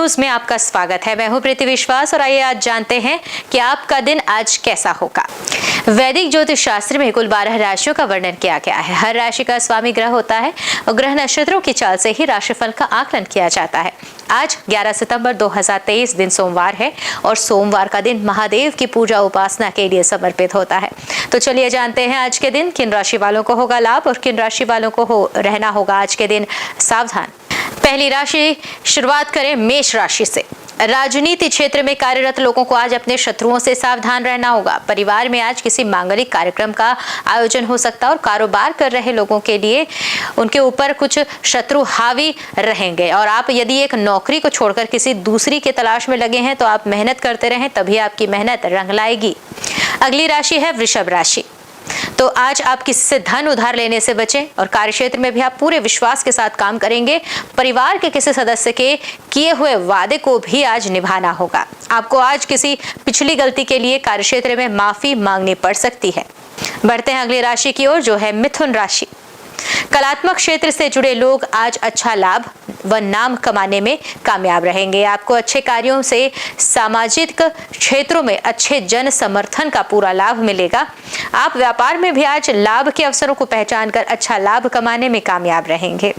News में आपका स्वागत है। मैं हूं प्रीति विश्वास और आइए आज जानते हैं कि आपका दिन आज कैसा होगा। वैदिक ज्योतिष शास्त्र में कुल 12 राशियों का वर्णन किया गया है। हर राशि का स्वामी ग्रह होता है और ग्रह नक्षत्रों की चाल से ही राशिफल का आकलन किया जाता है। आज 11 सितंबर 2023 दिन सोमवार है और सोमवार का दिन महादेव की पूजा उपासना के लिए समर्पित होता है। तो चलिए जानते हैं आज के दिन किन राशि वालों को होगा लाभ और किन राशि वालों को रहना होगा आज के दिन सावधान। पहली राशि शुरुआत करें मेष राशि से। राजनीति क्षेत्र में कार्यरत लोगों को आज अपने शत्रुओं से सावधान रहना होगा। परिवार में आज किसी मांगलिक कार्यक्रम का आयोजन हो सकता है और कारोबार कर रहे लोगों के लिए उनके ऊपर कुछ शत्रु हावी रहेंगे। और आप यदि एक नौकरी को छोड़कर किसी दूसरी की तलाश में लगे हैं तो आप मेहनत करते रहें, तभी आपकी मेहनत रंग लाएगी। अगली राशि है वृषभ राशि। तो आज आप किसी से धन उधार लेने से बचें और कार्यक्षेत्र में भी आप पूरे विश्वास के साथ काम करेंगे। परिवार के किसी सदस्य के किए हुए वादे को भी आज निभाना होगा। आपको आज किसी पिछली गलती के लिए कार्यक्षेत्र में माफी मांगनी पड़ सकती है। बढ़ते हैं अगली राशि की ओर जो है मिथुन राशि। कलात्मक क्षेत्र से जुड़े लोग आज अच्छा लाभ व नाम कमाने में कामयाब रहेंगे। आपको अच्छे कार्यों से सामाजिक क्षेत्रों में अच्छे जन समर्थन का पूरा लाभ मिलेगा। आप व्यापार में भी आज लाभ के अवसरों को पहचान कर अच्छा लाभ कमाने में कामयाब रहेंगे।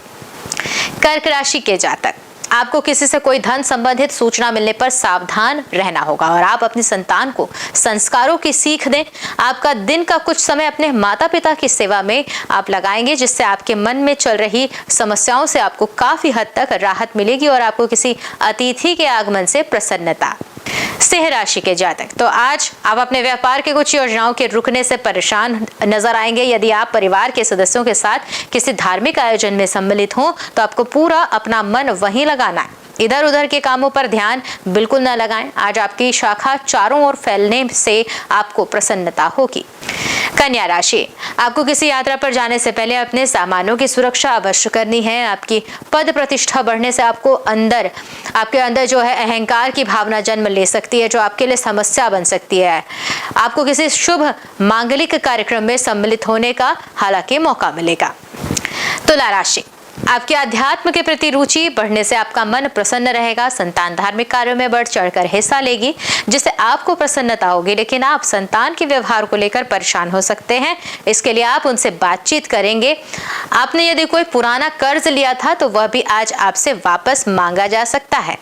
कर्क राशि के जातक, आपको किसी से कोई धन संबंधित सूचना मिलने पर सावधान रहना होगा और आप अपनी संतान को संस्कारों की सीख दें। आपका दिन का कुछ समय अपने माता पिता की सेवा में आप लगाएंगे, जिससे आपके मन में चल रही समस्याओं से आपको काफी हद तक राहत मिलेगी और आपको किसी अतिथि के आगमन से प्रसन्नता। सिंह राशि के जातक, तो आज आप अपने व्यापार के कुछ योजनाओं के रुकने से परेशान नजर आएंगे। यदि आप परिवार के सदस्यों के साथ किसी धार्मिक आयोजन में सम्मिलित हो तो आपको पूरा अपना मन वहीं लगाना है। इधर उधर के कामों पर ध्यान बिल्कुल न लगाएं। आज आपकी शाखा चारों ओर फैलने से आपको प्रसन्नता होगी। कन्या राशि, आपको किसी यात्रा पर जाने से पहले अपने सामानों की सुरक्षा अवश्य करनी है। आपकी पद प्रतिष्ठा बढ़ने से आपके अंदर जो है अहंकार की भावना जन्म ले सकती है, जो आपके लिए समस्या बन सकती है। आपको किसी शुभ मांगलिक कार्यक्रम में सम्मिलित होने का हालांकि मौका मिलेगा। तुला राशि, आपके अध्यात्म के प्रति रुचि बढ़ने से आपका मन प्रसन्न रहेगा। संतान धार्मिक कार्यों में बढ़ चढ़कर हिस्सा लेगी, जिससे आपको प्रसन्नता होगी, लेकिन आप संतान के व्यवहार को लेकर परेशान हो सकते हैं। इसके लिए आप उनसे बातचीत करेंगे। आपने यदि कोई पुराना कर्ज लिया था तो वह भी आज आपसे वापस मांगा जा सकता है।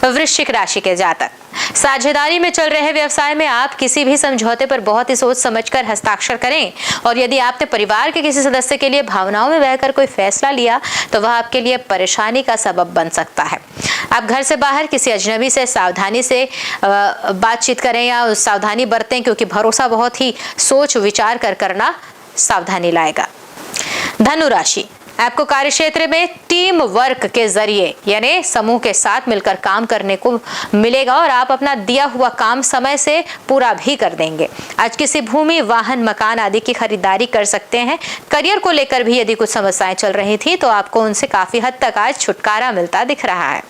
वृश्चिक राशि के जातक, साझेदारी में चल रहे व्यवसाय में आप किसी भी समझौते पर बहुत ही सोच समझकर हस्ताक्षर करें और यदि आपने परिवार के किसी सदस्य के लिए भावनाओं में बहकर कोई फैसला लिया तो वह आपके लिए परेशानी का सबब बन सकता है। आप घर से बाहर किसी अजनबी से सावधानी से बातचीत करें या सावधानी बरतें, क्योंकि भरोसा बहुत ही सोच विचार कर करना सावधानी लाएगा। धनु राशि, आपको कार्यक्षेत्र में टीम वर्क के जरिए यानी समूह के साथ मिलकर काम करने को मिलेगा और आप अपना दिया हुआ काम समय से पूरा भी कर देंगे। आज किसी भूमि, वाहन, मकान आदि की खरीदारी कर सकते हैं। करियर को लेकर भी यदि कुछ समस्याएं चल रही थी तो आपको उनसे काफी हद तक आज छुटकारा मिलता दिख रहा है।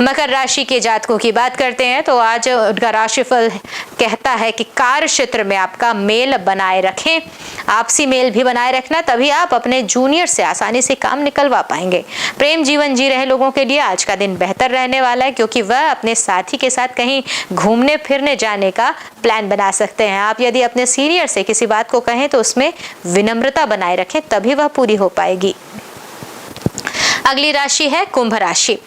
मकर राशि के जातकों की बात करते हैं तो आज उनका राशिफल कहता है कि कार्य क्षेत्र में आपका मेल बनाए रखें। आपसी मेल भी बनाए रखना, तभी आप अपने जूनियर से आसानी से काम निकलवा पाएंगे। प्रेम जीवन जी रहे लोगों के लिए आज का दिन बेहतर रहने वाला है, क्योंकि वह अपने साथी के साथ कहीं घूमने फिरने जाने का प्लान बना सकते हैं। आप यदि अपने सीनियर से किसी बात को कहें तो उसमें विनम्रता बनाए रखें, तभी वह पूरी हो पाएगी। अगली राशि है कुंभ राशि।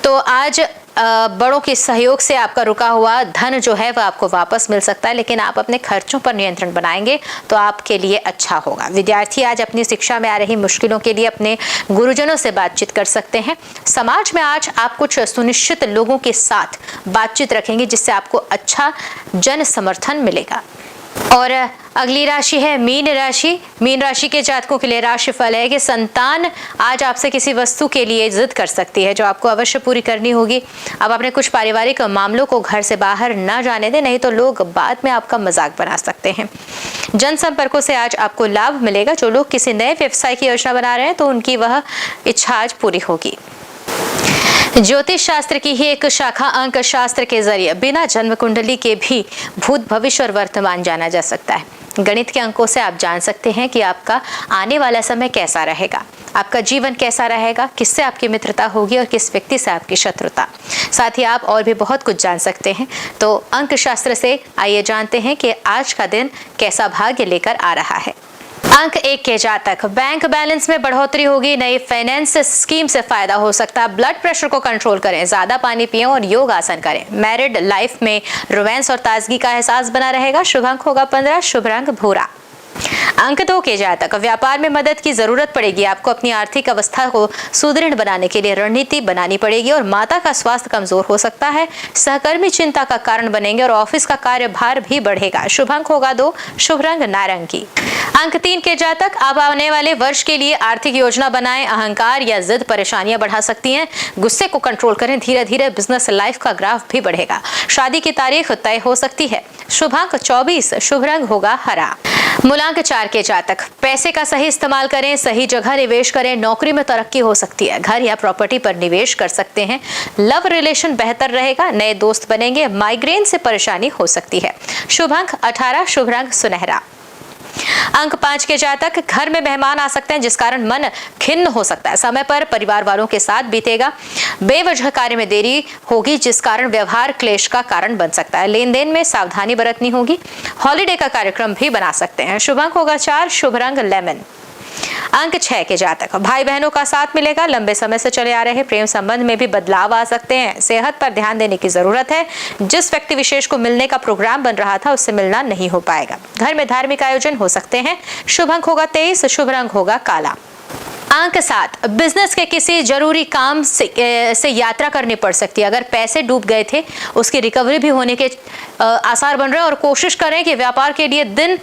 तो आज बड़ों के सहयोग से आपका रुका हुआ धन जो है वह आपको वापस मिल सकता है, लेकिन आप अपने खर्चों पर नियंत्रण बनाएंगे तो आपके लिए अच्छा होगा। विद्यार्थी आज अपनी शिक्षा में आ रही मुश्किलों के लिए अपने गुरुजनों से बातचीत कर सकते हैं। समाज में आज आप कुछ सुनिश्चित लोगों के साथ बातचीत रखेंगे, जिससे आपको अच्छा जन समर्थन मिलेगा। और अगली राशि है मीन राशि। मीन राशि के जातकों के लिए राशिफल है कि संतान आज आपसे किसी वस्तु के लिए जिद कर सकती है, जो आपको अवश्य पूरी करनी होगी। आप अपने कुछ पारिवारिक मामलों को घर से बाहर न जाने दें, नहीं तो लोग बाद में आपका मजाक बना सकते हैं। जनसंपर्कों से आज आपको लाभ मिलेगा। जो लोग किसी नए व्यवसाय की योजना बना रहे हैं तो उनकी वह इच्छा आज पूरी होगी। ज्योतिष शास्त्र की ही एक शाखा अंक शास्त्र के जरिए बिना जन्म कुंडली के भी भूत, भविष्य और वर्तमान जाना जा सकता है। गणित के अंकों से आप जान सकते हैं कि आपका आने वाला समय कैसा रहेगा। आपका जीवन कैसा रहेगा, किससे आपकी मित्रता होगी और किस व्यक्ति से आपकी शत्रुता। साथ ही आप और भी बहुत कुछ जान सकते हैं। तो अंक शास्त्र से आइए जानते हैं कि आज का दिन कैसा भाग्य लेकर आ रहा है। अंक 1 के जातक, बैंक बैलेंस में बढ़ोतरी होगी, नई फाइनेंस स्कीम से फायदा हो सकता है। ब्लड प्रेशर को कंट्रोल करें, ज्यादा पानी पिएं और योग आसन करें। मैरिड लाइफ में रोमांस और ताजगी का एहसास बना रहेगा। शुभ अंक होगा 15, शुभ रंग भूरा। अंक 2 के जातक, व्यापार में मदद की जरूरत पड़ेगी। आपको अपनी आर्थिक अवस्था को सुदृढ़ बनाने के लिए रणनीति बनानी पड़ेगी और माता का स्वास्थ्य कमजोर हो सकता है। सहकर्मी चिंता का कारण बनेंगे और ऑफिस का कार्यभार भी बढ़ेगा। शुभ अंक होगा 2, शुभ रंग नारंगी। अंक 3 के जातक, आप आने वाले वर्ष के लिए आर्थिक योजना बनाएं। अहंकार या जिद परेशानियां बढ़ा सकती हैं। गुस्से को कंट्रोल करें, धीरे धीरे बिजनेस लाइफ का ग्राफ भी बढ़ेगा। शादी की तारीख तय हो सकती है। शुभ अंक 24, शुभ रंग होगा हरा। मूलांक 4 के जातक, पैसे का सही इस्तेमाल करें, सही जगह निवेश करें। नौकरी में तरक्की हो सकती है। घर या प्रॉपर्टी पर निवेश कर सकते हैं। लव रिलेशन बेहतर रहेगा। नए दोस्त बनेंगे। माइग्रेन से परेशानी हो सकती है। शुभ अंक 18, शुभ रंग सुनहरा। अंक 5 के जातक, घर में मेहमान आ सकते हैं जिस कारण मन खिन्न हो सकता है। समय पर परिवार वालों के साथ बीतेगा। बेवजह कार्य में देरी होगी जिस कारण व्यवहार क्लेश का कारण बन सकता है। लेन देन में सावधानी बरतनी होगी। हॉलिडे का कार्यक्रम भी बना सकते हैं। शुभ अंक होगा 4, शुभ रंग लेमन। अंक 6 के जातक, भाई बहनों का साथ मिलेगा। लंबे समय से चले आ रहे प्रेम संबंध में भी बदलाव आ सकते हैं। सेहत पर ध्यान देने की जरूरत है। जिस व्यक्ति विशेष को मिलने का प्रोग्राम बन रहा था उससे मिलना नहीं हो पाएगा। घर में धार्मिक आयोजन हो सकते हैं। शुभ अंक होगा 23, शुभ रंग होगा काला। अंक 7, बिजनेस के किसी जरूरी काम से यात्रा करनी पड़ सकती है। अगर पैसे डूब गए थे उसकी रिकवरी भी होने के आसार बन रहे हैं और कोशिश करें कि व्यापार के लिए दिन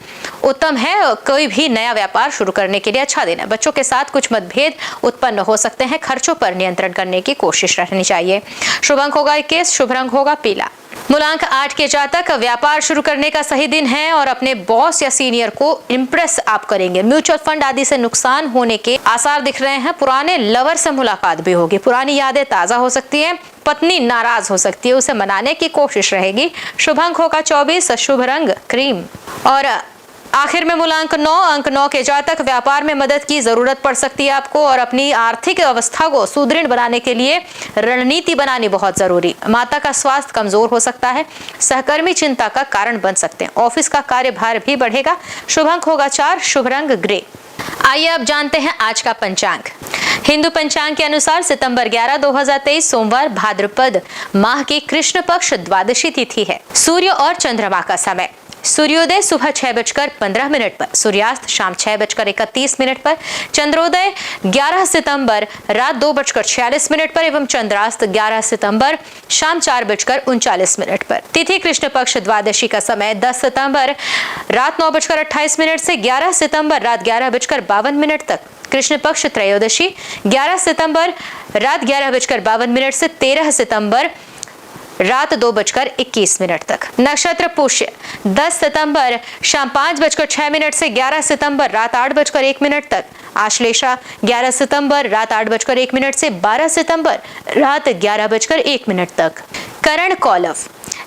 उत्तम है। कोई भी नया व्यापार शुरू करने के लिए अच्छा दिन है। बच्चों के साथ कुछ मतभेद उत्पन्न हो सकते हैं। खर्चों पर नियंत्रण करने की कोशिश रहनी चाहिए। शुभ अंक होगा 21, शुभ रंग होगा पीला। मूलांक 8 के जातक, व्यापार शुरू करने का सही दिन है और अपने बॉस या सीनियर को इम्प्रेस आप करेंगे। म्यूचुअल फंड आदि से नुकसान होने के आसार दिख रहे हैं। पुराने लवर से मुलाकात भी होगी। पुरानी यादें ताजा हो सकती हैं। पत्नी नाराज हो सकती है, उसे मनाने की कोशिश रहेगी। शुभ अंक होगा 24, शुभ रंग क्रीम। और आखिर में मूलांक 9, अंक 9 के जातक, व्यापार में मदद की जरूरत पड़ सकती है आपको और अपनी आर्थिक अवस्था को सुदृढ़ बनाने के लिए रणनीति बनानी बहुत जरूरी। माता का स्वास्थ्य कमजोर हो सकता है। सहकर्मी चिंता का कारण बन सकते हैं। ऑफिस का कार्यभार भी बढ़ेगा। शुभ अंक होगा 4, शुभ रंग ग्रे। आइए अब जानते हैं आज का पंचांग। हिंदू पंचांग के अनुसार सितंबर 11, 2023 सोमवार भाद्रपद माह की कृष्ण पक्ष द्वादशी तिथि है। सूर्य और चंद्रमा का समय, सूर्योदय सुबह 6:15 पर, सूर्यास्त शाम 6:31 पर, चंद्रोदय 11 सितंबर रात 2:46 पर एवं चंद्रास्त 11 सितंबर शाम 4:39 पर। तिथि कृष्ण पक्ष द्वादशी का समय 10 सितंबर रात 9:28 से 11 सितंबर रात 11:52 तक। कृष्ण पक्ष त्रयोदशी 11 सितंबर रात 11:52 से 13 सितंबर रात 2:21 तक। नक्षत्र पुष्य 10 सितंबर शाम 5:06 से 11 सितंबर रात 8:01 तक। आश्लेषा 11 सितंबर रात 8:01 से 12 सितंबर रात 11:01 तक। करण कौलव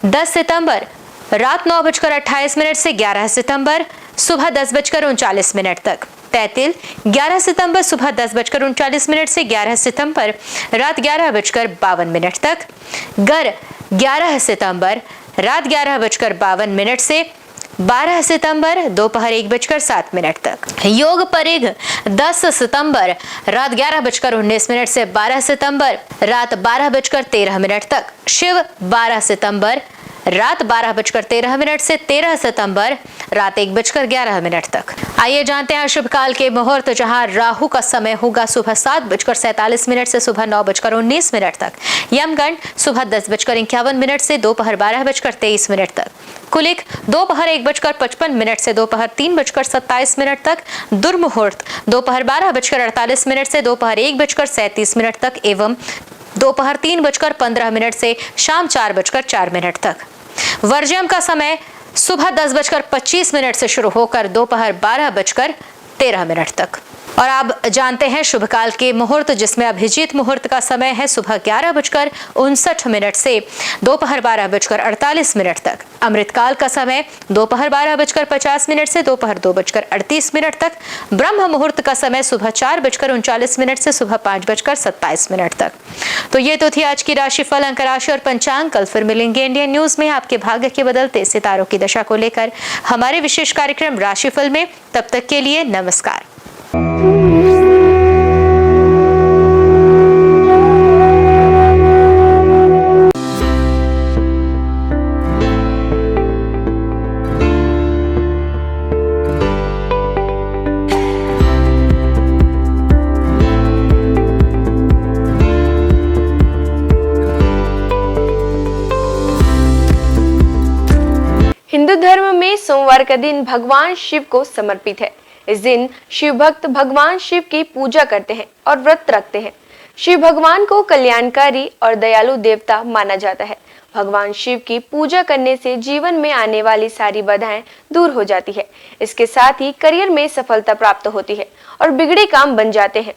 10 सितंबर रात 9:28 से 11 सितंबर सुबह 10:39 तक। तैतिल 11 सितंबर सुबह 10:39 से 11 सितंबर रात 11:52 तक। गर 11 सितंबर रात 11:52 से 12 सितंबर दोपहर 1:07 तक। योग परिघ 10 सितंबर रात 11:19 से 12 सितंबर रात 12:13 तक। शिव 12 सितंबर रात 12:13 से 13 सितंबर रात 1:11 तक। आइए जानते हैं शुभ काल के मुहूर्त, जहां राहु का समय होगा सुबह 7:47 से सुबह 9:19 तक। यमगंड सुबह 10:51 से दोपहर 12:23 तक। कुलिक दोपहर 1:55 से दोपहर 3:27 तक। दुर्मुहूर्त दोपहर 12:48 से दोपहर 1:37 तक एवं दोपहर 3:15 से शाम 4:04 तक। वर्ज्यम का समय सुबह 10:25 से शुरू होकर दोपहर 12:13 तक। और अब जानते हैं शुभ काल के मुहूर्त, जिसमें अभिजीत मुहूर्त का समय है सुबह 11:59 से दोपहर 12:48 तक। अमृत काल का समय दोपहर 12:50 से दोपहर 2:38 तक। ब्रह्म मुहूर्त का समय सुबह 4:39 से सुबह 5:27 तक। तो ये तो थी आज की राशिफल, अंक राशि और पंचांग। कल फिर मिलेंगे इंडियन न्यूज में आपके भाग्य के बदलते सितारों की दशा को लेकर हमारे विशेष कार्यक्रम राशिफल में। तब तक के लिए नमस्कार। हिंदू धर्म में सोमवार का दिन भगवान शिव को समर्पित है। इस दिन शिव भक्त भगवान शिव की पूजा करते हैं और व्रत रखते हैं। शिव भगवान को कल्याणकारी और दयालु देवता माना जाता है। भगवान शिव की पूजा करने से जीवन में आने वाली सारी बाधाएं दूर हो जाती है। इसके साथ ही करियर में सफलता प्राप्त होती है और बिगड़े काम बन जाते हैं।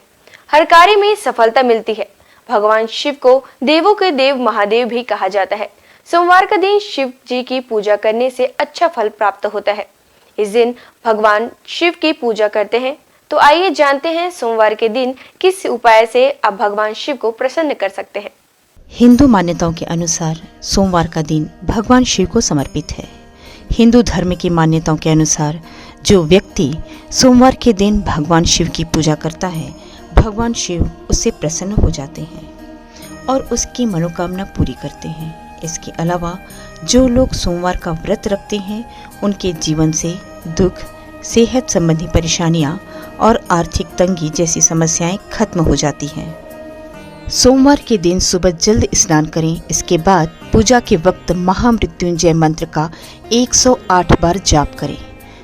हर कार्य में सफलता मिलती है। भगवान शिव को देवों के देव महादेव भी कहा जाता है। सोमवार का दिन शिव जी की पूजा करने से अच्छा फल प्राप्त होता है। इस दिन भगवान शिव की पूजा करते हैं। तो आइए जानते हैं सोमवार के दिन किस उपाय से आप भगवान शिव को प्रसन्न कर सकते हैं। हिंदू मान्यताओं के अनुसार सोमवार का दिन भगवान शिव को समर्पित है। हिंदू धर्म की मान्यताओं के अनुसार जो व्यक्ति सोमवार के दिन भगवान शिव की पूजा करता है, भगवान शिव उससे प्रसन्न हो जाते हैं और उसकी मनोकामना पूरी करते हैं। इसके अलावा जो लोग सोमवार का व्रत रखते हैं, उनके जीवन से दुख, सेहत संबंधी परेशानियां और आर्थिक तंगी जैसी समस्याएं खत्म हो जाती हैं। सोमवार के दिन सुबह जल्द स्नान करें। इसके बाद पूजा के वक्त महामृत्युंजय मंत्र का 108 बार जाप करें।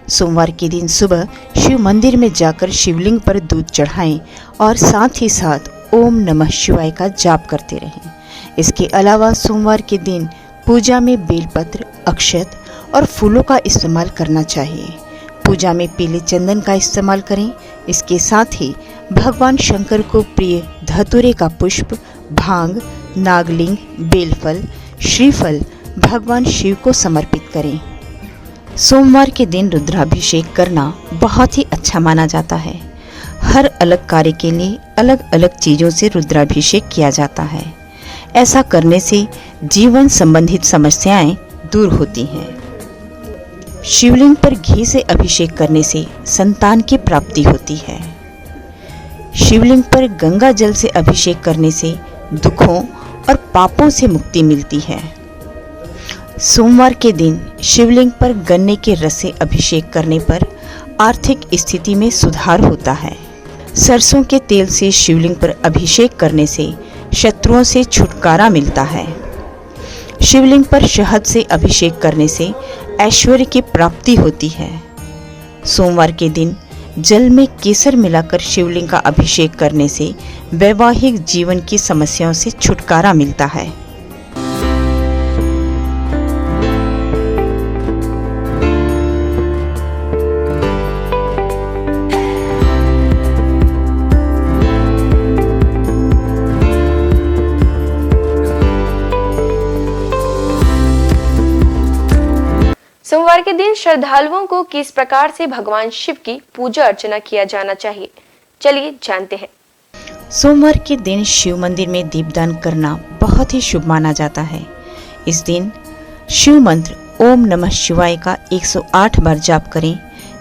सोमवार के दिन सुबह शिव मंदिर में जाकर शिवलिंग पर दूध चढ़ाएं और साथ ही साथ ओम नमः शिवाय का जाप करते रहें। इसके अलावा सोमवार के दिन पूजा में बेलपत्र, अक्षत और फूलों का इस्तेमाल करना चाहिए। पूजा में पीले चंदन का इस्तेमाल करें। इसके साथ ही भगवान शंकर को प्रिय धतूरे का पुष्प, भांग, नागलिंग, बेलफल, श्रीफल भगवान शिव को समर्पित करें। सोमवार के दिन रुद्राभिषेक करना बहुत ही अच्छा माना जाता है। हर अलग कार्य के लिए अलग अलग चीजों से रुद्राभिषेक किया जाता है। ऐसा करने से जीवन संबंधित समस्याएं दूर होती हैं। शिवलिंग पर घी से अभिषेक करने से संतान की प्राप्ति होती है। शिवलिंग पर गंगा जल से अभिषेक करने से दुखों और पापों से मुक्ति मिलती है। सोमवार के दिन शिवलिंग पर गन्ने के रस से अभिषेक करने पर आर्थिक स्थिति में सुधार होता है। सरसों के तेल से शिवलिंग पर अभिषेक करने से शत्रुओं से छुटकारा मिलता है। शिवलिंग पर शहद से अभिषेक करने से ऐश्वर्य की प्राप्ति होती है। सोमवार के दिन जल में केसर मिलाकर शिवलिंग का अभिषेक करने से वैवाहिक जीवन की समस्याओं से छुटकारा मिलता है। सोमवार के दिन श्रद्धालुओं को किस प्रकार से भगवान शिव की पूजा अर्चना किया जाना चाहिए, चलिए जानते हैं। सोमवार के दिन शिव मंदिर में दीपदान करना बहुत ही शुभ माना जाता है। इस दिन शिव मंत्र ओम नमः शिवाय का 108 बार जाप करें।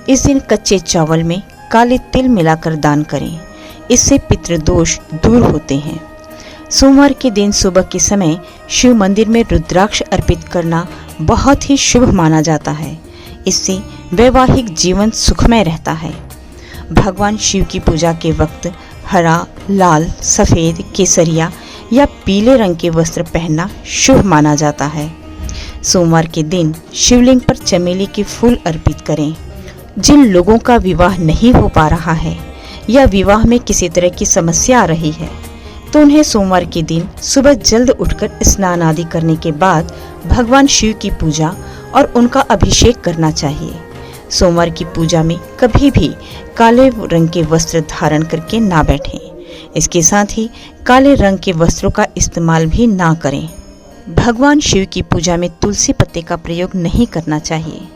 इस दिन कच्चे चावल में काले तिल मिलाकर दान करें। इससे पितृदोष दूर होते हैं। सोमवार के दिन सुबह के समय शिव मंदिर में रुद्राक्ष अर्पित करना बहुत ही शुभ माना जाता है। इससे वैवाहिक जीवन सुखमय रहता है। भगवान शिव की पूजा के वक्त हरा, लाल, सफ़ेद, केसरिया या पीले रंग के वस्त्र पहनना शुभ माना जाता है। सोमवार के दिन शिवलिंग पर चमेली के फूल अर्पित करें। जिन लोगों का विवाह नहीं हो पा रहा है या विवाह में किसी तरह की समस्या आ रही है, तो उन्हें सोमवार के दिन सुबह जल्द उठकर स्नान आदि करने के बाद भगवान शिव की पूजा और उनका अभिषेक करना चाहिए। सोमवार की पूजा में कभी भी काले रंग के वस्त्र धारण करके ना बैठें। इसके साथ ही काले रंग के वस्त्रों का इस्तेमाल भी ना करें। भगवान शिव की पूजा में तुलसी पत्ते का प्रयोग नहीं करना चाहिए।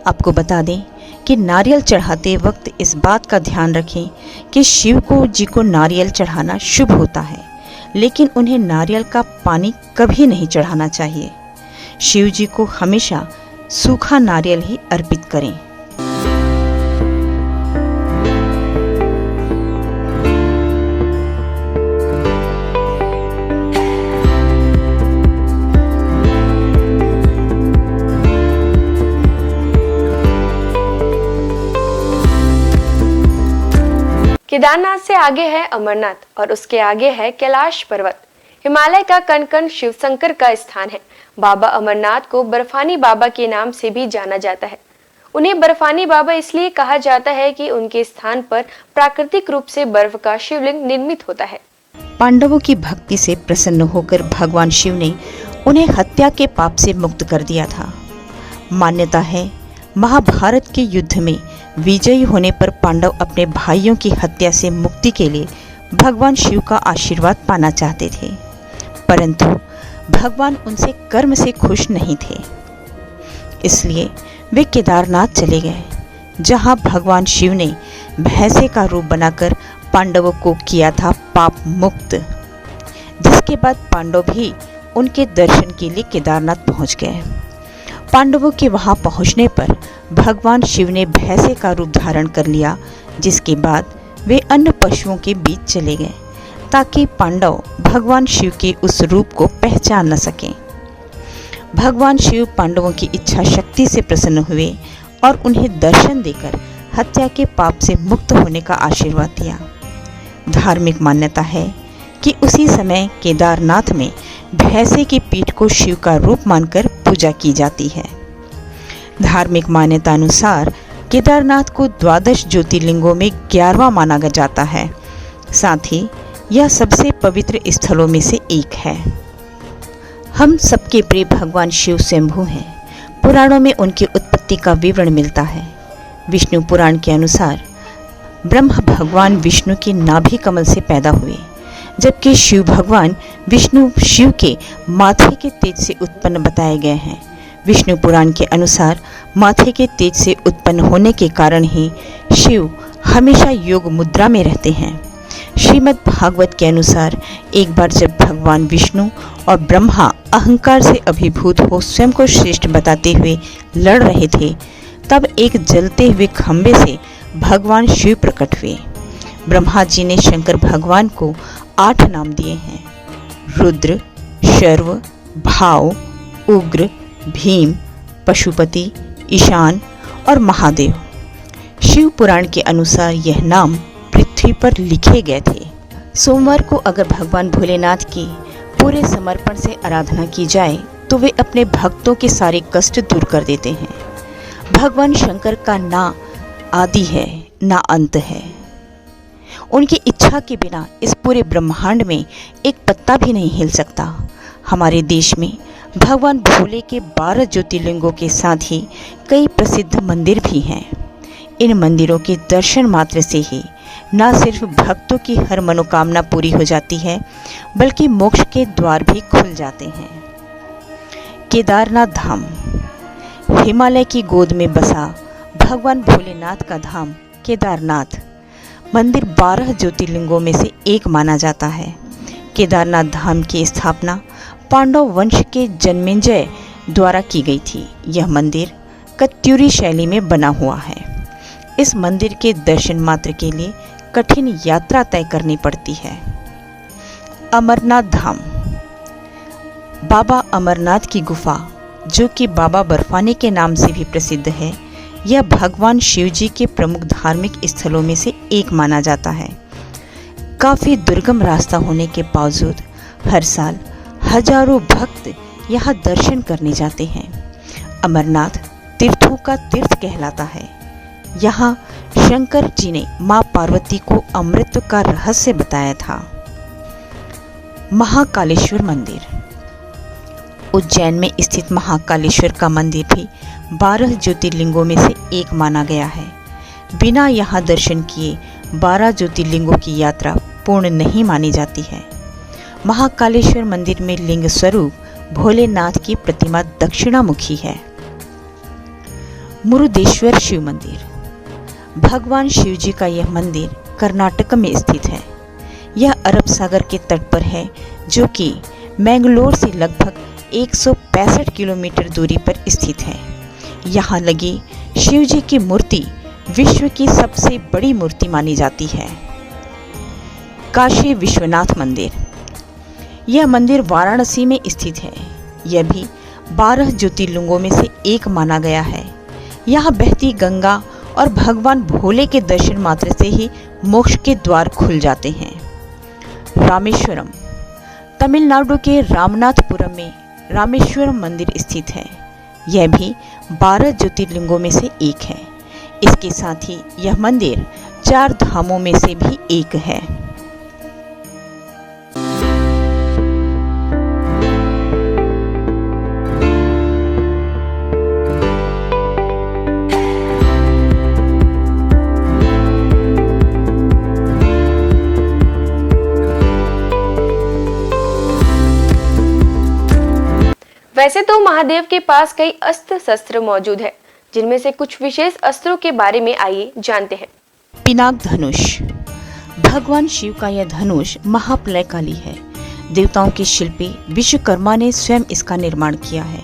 आपको बता दें कि नारियल चढ़ाते वक्त इस बात का ध्यान रखें कि शिव जी को नारियल चढ़ाना शुभ होता है, लेकिन उन्हें नारियल का पानी कभी नहीं चढ़ाना चाहिए। शिव जी को हमेशा सूखा नारियल ही अर्पित करें। केदारनाथ से आगे है अमरनाथ और उसके आगे है कैलाश पर्वत। हिमालय का कण कण शिव शंकर का स्थान है। बाबा अमरनाथ को बर्फानी बाबा के नाम से भी जाना जाता है। उन्हें बर्फानी बाबा इसलिए कहा जाता है कि उनके स्थान पर प्राकृतिक रूप से बर्फ का शिवलिंग निर्मित होता है। पांडवों की भक्ति से प्रसन्न होकर भगवान शिव ने उन्हें हत्या के पाप से मुक्त कर दिया था। मान्यता है महाभारत के युद्ध में विजयी होने पर पांडव अपने भाइयों की हत्या से मुक्ति के लिए भगवान शिव का आशीर्वाद पाना चाहते थे, परंतु भगवान उनसे कर्म से खुश नहीं थे। इसलिए वे केदारनाथ चले गए, जहां भगवान शिव ने भैंसे का रूप बनाकर पांडवों को किया था पाप मुक्त। जिसके बाद पांडव भी उनके दर्शन के लिए केदारनाथ पहुंच गए। पांडवों के वहां पहुंचने पर भगवान शिव ने भैंसे का रूप धारण कर लिया, जिसके बाद वे अन्य पशुओं के बीच चले गए ताकि पांडव भगवान शिव के उस रूप को पहचान न सकें। भगवान शिव पांडवों की इच्छा शक्ति से प्रसन्न हुए और उन्हें दर्शन देकर हत्या के पाप से मुक्त होने का आशीर्वाद दिया। धार्मिक मान्यता है कि उसी समय केदारनाथ में भैंसे की पीठ को शिव का रूप मानकर पूजा की जाती है। धार्मिक मान्यता अनुसार केदारनाथ को 12 ज्योतिर्लिंगों में 11वां माना जाता है। साथ ही यह सबसे पवित्र स्थलों में से एक है। हम सबके प्रिय भगवान शिव स्वयंभू हैं। पुराणों में उनकी उत्पत्ति का विवरण मिलता है। विष्णु पुराण के अनुसार ब्रह्मा भगवान विष्णु के नाभि कमल से पैदा हुए, जबकि शिव भगवान विष्णु शिव के माथे के तेज से उत्पन्न बताए गए हैं। विष्णु पुराण के अनुसार माथे के तेज से उत्पन्न होने के कारण ही शिव हमेशा योग मुद्रा में रहते हैं। श्रीमद् भागवत के अनुसार एक बार जब भगवान विष्णु और ब्रह्मा अहंकार से अभिभूत हो स्वयं को श्रेष्ठ बताते हुए लड़ रहे थे, तब एक जलते हुए खंबे से भगवान शिव प्रकट हुए। ब्रह्मा जी ने शंकर भगवान को 8 नाम दिए हैं: रुद्र, शर्व, भाव, उग्र, भीम, पशुपति, ईशान और महादेव। शिव पुराण के अनुसार यह नाम पृथ्वी पर लिखे गए थे। सोमवार को अगर भगवान भोलेनाथ की पूरे समर्पण से आराधना की जाए तो वे अपने भक्तों के सारे कष्ट दूर कर देते हैं। भगवान शंकर का ना आदि है ना अंत है। उनकी इच्छा के बिना इस पूरे ब्रह्मांड में एक पत्ता भी नहीं हिल सकता। हमारे देश में भगवान भोले के 12 ज्योतिर्लिंगों के साथ ही कई प्रसिद्ध मंदिर भी हैं। इन मंदिरों के दर्शन मात्र से ही न सिर्फ भक्तों की हर मनोकामना पूरी हो जाती है, बल्कि मोक्ष के द्वार भी खुल जाते हैं। केदारनाथ धाम हिमालय की गोद में बसा भगवान भोलेनाथ का धाम केदारनाथ मंदिर 12 ज्योतिर्लिंगों में से एक माना जाता है। केदारनाथ धाम की स्थापना पांडव वंश के जन्मेजय द्वारा की गई थी। यह मंदिर कत्यूरी शैली में बना हुआ है। इस मंदिर के दर्शन मात्र के लिए कठिन यात्रा तय करनी पड़ती है। अमरनाथ धाम बाबा अमरनाथ की गुफा, जो कि बाबा बर्फानी के नाम से भी प्रसिद्ध है, यह भगवान शिव जी के प्रमुख धार्मिक स्थलों में से एक माना जाता है। काफ़ी दुर्गम रास्ता होने के बावजूद हर साल हजारों भक्त यहाँ दर्शन करने जाते हैं। अमरनाथ तीर्थों का तीर्थ कहलाता है। यहाँ शंकर जी ने माँ पार्वती को अमृत का रहस्य बताया था। महाकालेश्वर मंदिर उज्जैन में स्थित महाकालेश्वर का मंदिर भी 12 ज्योतिर्लिंगों में से एक माना गया है। बिना यहाँ दर्शन किए 12 ज्योतिर्लिंगों की यात्रा पूर्ण नहीं मानी जाती है। महाकालेश्वर मंदिर में लिंग स्वरूप भोलेनाथ की प्रतिमा दक्षिणामुखी है। मुरुदेश्वर शिव मंदिर। भगवान शिव जी का यह मंदिर कर्नाटक में स्थित है। यह अरब सागर के तट पर है, जो कि मैंगलोर से लगभग 165 किलोमीटर दूरी पर स्थित है। यहाँ लगी शिव जी की मूर्ति विश्व की सबसे बड़ी मूर्ति मानी जाती है। काशी विश्वनाथ मंदिर। यह मंदिर वाराणसी में स्थित है। यह भी 12 ज्योतिर्लिंगों में से एक माना गया है। यहाँ बहती गंगा और भगवान भोले के दर्शन मात्र से ही मोक्ष के द्वार खुल जाते हैं। रामेश्वरम। तमिलनाडु के रामनाथपुरम में रामेश्वरम मंदिर स्थित है। यह भी 12 ज्योतिर्लिंगों में से एक है। इसके साथ ही यह मंदिर 4 धामों में से भी एक है। वैसे तो महादेव के पास कई अस्त्र शस्त्र मौजूद है, जिनमें से कुछ विशेष अस्त्रों के बारे में आइए जानते हैं। पिनाक धनुष। भगवान शिव का यह धनुष महाप्रलयकाली है। देवताओं के शिल्पी विश्वकर्मा ने स्वयं इसका निर्माण किया है।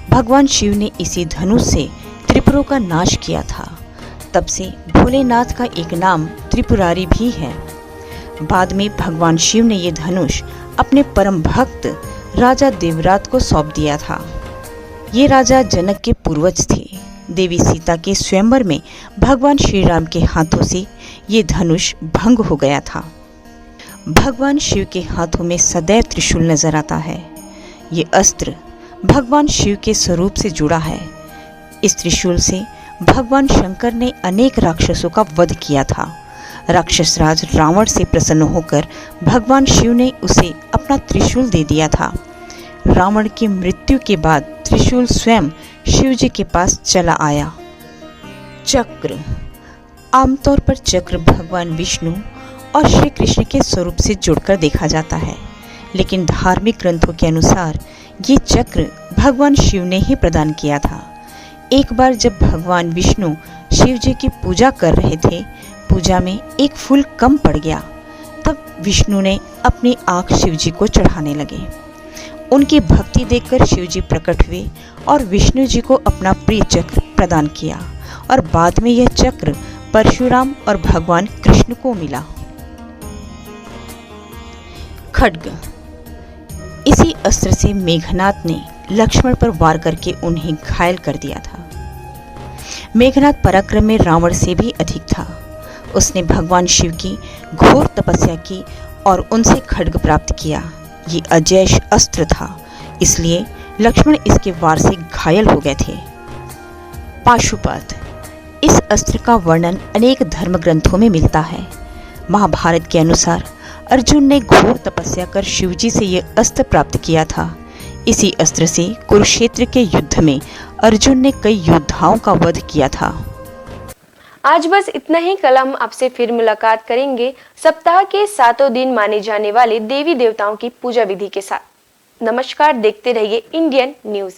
भगवान शिव ने इसी धनुष से त्रिपुरों का नाश किया था। तब से भोलेनाथ का एक नाम त्रिपुरारी भी है। बाद में भगवान शिव ने यह धनुष अपने परम भक्त राजा देवरात को सौंप दिया था। ये राजा जनक के पूर्वज थे। देवी सीता के स्वयंवर में भगवान श्री राम के हाथों से ये धनुष भंग हो गया था। भगवान शिव के हाथों में सदैव त्रिशूल नजर आता है। ये अस्त्र भगवान शिव के स्वरूप से जुड़ा है। इस त्रिशूल से भगवान शंकर ने अनेक राक्षसों का वध किया था। राक्षस राज रावण से प्रसन्न होकर भगवान शिव ने उसे अपना त्रिशूल दे दिया था। रावण की मृत्यु के बाद त्रिशूल स्वयं शिव जी के पास चला आया। चक्र। आमतौर पर चक्र भगवान विष्णु और श्री कृष्ण के स्वरूप से जुड़कर देखा जाता है, लेकिन धार्मिक ग्रंथों के अनुसार ये चक्र भगवान शिव ने ही प्रदान किया था। एक बार जब भगवान विष्णु शिव जी की पूजा कर रहे थे, पूजा में एक फूल कम पड़ गया। तब विष्णु ने अपनी आंख शिव जी को चढ़ाने लगे। उनकी भक्ति देखकर शिव जी प्रकट हुए और विष्णु जी को अपना प्रिय चक्र प्रदान किया और बाद में यह चक्र परशुराम और भगवान कृष्ण को मिला। खड्ग। इसी अस्त्र से मेघनाद ने लक्ष्मण पर वार करके उन्हें घायल कर दिया था। मेघनाद पराक्रम में रावण से भी अधिक था। उसने भगवान शिव की घोर तपस्या की और उनसे खड्ग प्राप्त किया। ये अजैश अस्त्र था, इसलिए लक्ष्मण इसके वार से घायल हो गए थे। पाशुपत। इस अस्त्र का वर्णन अनेक धर्म ग्रंथों में मिलता है। महाभारत के अनुसार अर्जुन ने घोर तपस्या कर शिवजी से यह अस्त्र प्राप्त किया था। इसी अस्त्र से कुरुक्षेत्र के युद्ध में अर्जुन ने कई योद्धाओं का वध किया था। आज बस इतना ही। कल हम आपसे फिर मुलाकात करेंगे सप्ताह के 7 दिन माने जाने वाले देवी देवताओं की पूजा विधि के साथ। नमस्कार, देखते रहिए इंडियन न्यूज।